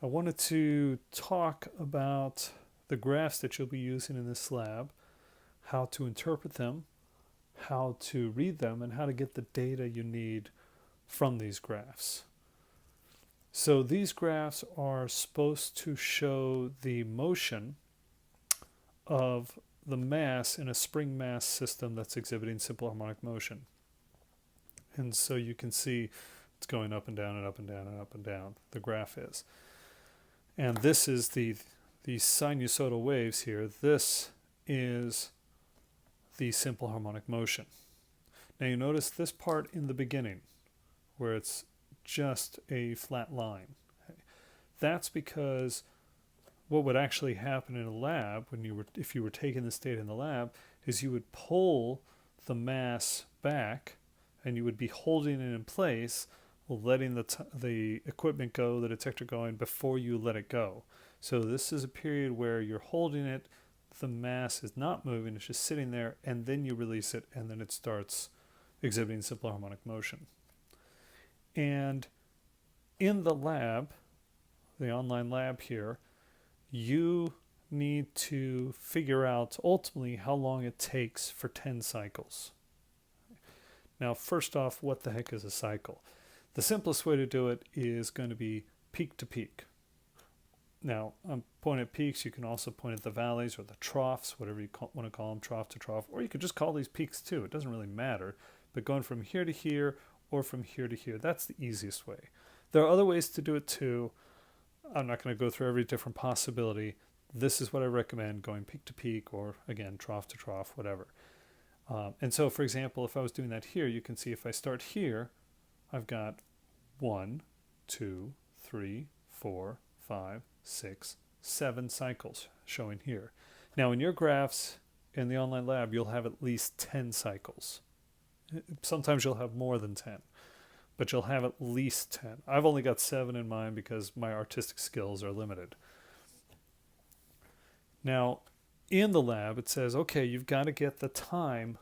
I wanted to talk about the graphs that you'll be using in this lab, how to interpret them, how to read them, and how to get the data you need from these graphs. So these graphs are supposed to show the motion of the mass in a spring mass system that's exhibiting simple harmonic motion. And so you can see it's going up and down and up and down and up and down, the graph is. And this is the sinusoidal waves here. This is the simple harmonic motion. Now you notice this part in the beginning where it's just a flat line. That's because what would actually happen in a lab if you were taking this data in the lab is you would pull the mass back and you would be holding it in place, letting the equipment go, the detector going before you let it go. So this is a period where you're holding it, the mass is not moving, it's just sitting there, and then you release it and then it starts exhibiting simple harmonic motion. And in the lab, the online lab here, you need to figure out ultimately how long it takes for 10 cycles. Now, first off, what the heck is a cycle? The simplest way to do it is going to be peak to peak. Now, I'm pointing at peaks. You can also point at the valleys or the troughs, whatever you want to call them, trough to trough, or you could just call these peaks too. It doesn't really matter. But going from here to here or from here to here, that's the easiest way. There are other ways to do it too. I'm not going to go through every different possibility. This is what I recommend, going peak to peak or, again, trough to trough, whatever. And so, for example, if I was doing that here, you can see if I start here, I've got 1, 2, 3, 4, 5, 6, 7 cycles showing here. Now, in your graphs in the online lab, you'll have at least 10 cycles. Sometimes you'll have more than 10, but you'll have at least 10. I've only got 7 in mine because my artistic skills are limited. Now, in the lab, it says, okay, you've got to get the time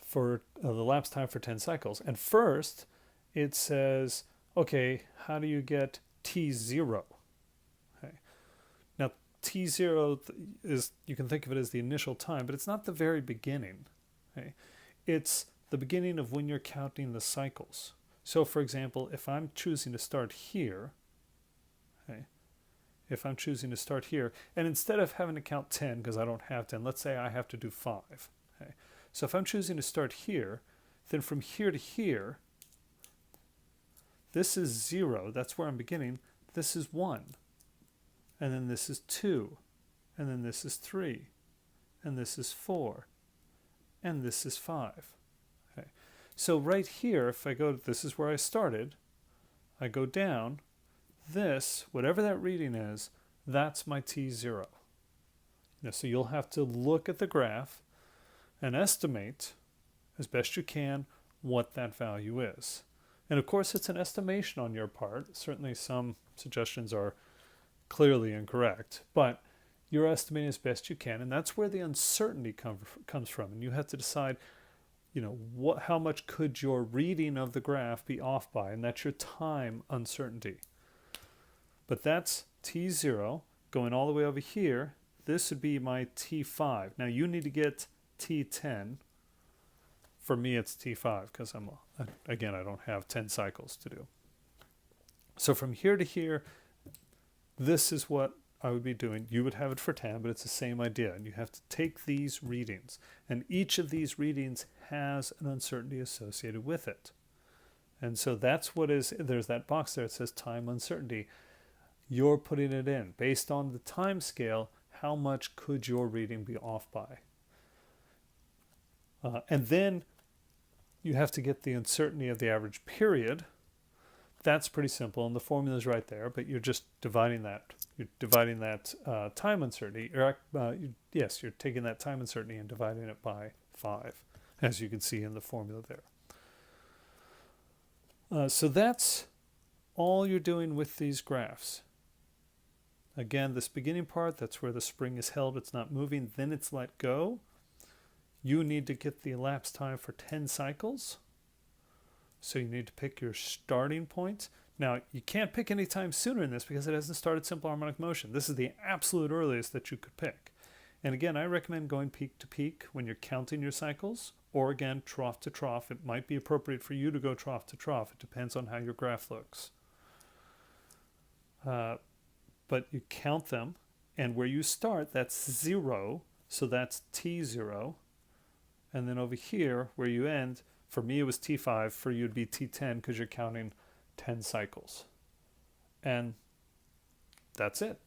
for the lapse time for 10 cycles. And first, it says, okay, how do you get T0? Okay. Now, T0 is, you can think of it as the initial time, but it's not the very beginning. Okay. It's the beginning of when you're counting the cycles. So, for example, if I'm choosing to start here, okay, if I'm choosing to start here, and instead of having to count 10, because I don't have 10, let's say I have to do 5. Okay. So if I'm choosing to start here, then from here to here, this is 0, that's where I'm beginning, this is 1, and then this is 2, and then this is 3, and this is 4, and this is 5. Okay. So right here, if I go, this is where I started, I go down, this, whatever that reading is, that's my T0. Now, so you'll have to look at the graph and estimate as best you can what that value is. And of course, it's an estimation on your part. Certainly some suggestions are clearly incorrect, but you're estimating as best you can, and that's where the uncertainty comes from. And you have to decide, how much could your reading of the graph be off by, and that's your time uncertainty. But that's T0 going all the way over here. This would be my T5. Now you need to get T10. For me, it's T5 because I don't have 10 cycles to do. So from here to here, this is what I would be doing. You would have it for 10, but it's the same idea. And you have to take these readings. And each of these readings has an uncertainty associated with it. And so that's what is, there's that box there that says time uncertainty. You're putting it in. Based on the time scale, how much could your reading be off by? And then you have to get the uncertainty of the average period. That's pretty simple, and the formula is right there, but you're just dividing that. You're dividing that time uncertainty. You're taking that time uncertainty and dividing it by 5, as you can see in the formula there. So that's all you're doing with these graphs. Again, this beginning part, that's where the spring is held, it's not moving, then it's let go. You need to get the elapsed time for 10 cycles. So you need to pick your starting point Now, you can't pick any time sooner in this because it hasn't started simple harmonic motion. This is the absolute earliest that you could pick. And again, I recommend going peak to peak when you're counting your cycles, or again, trough to trough. It might be appropriate for you to go trough to trough. It depends on how your graph looks. But you count them, and where you start, that's 0, so that's T0. And then over here, where you end, for me it was T5, for you it'd be T10 because you're counting 10 cycles. And that's it.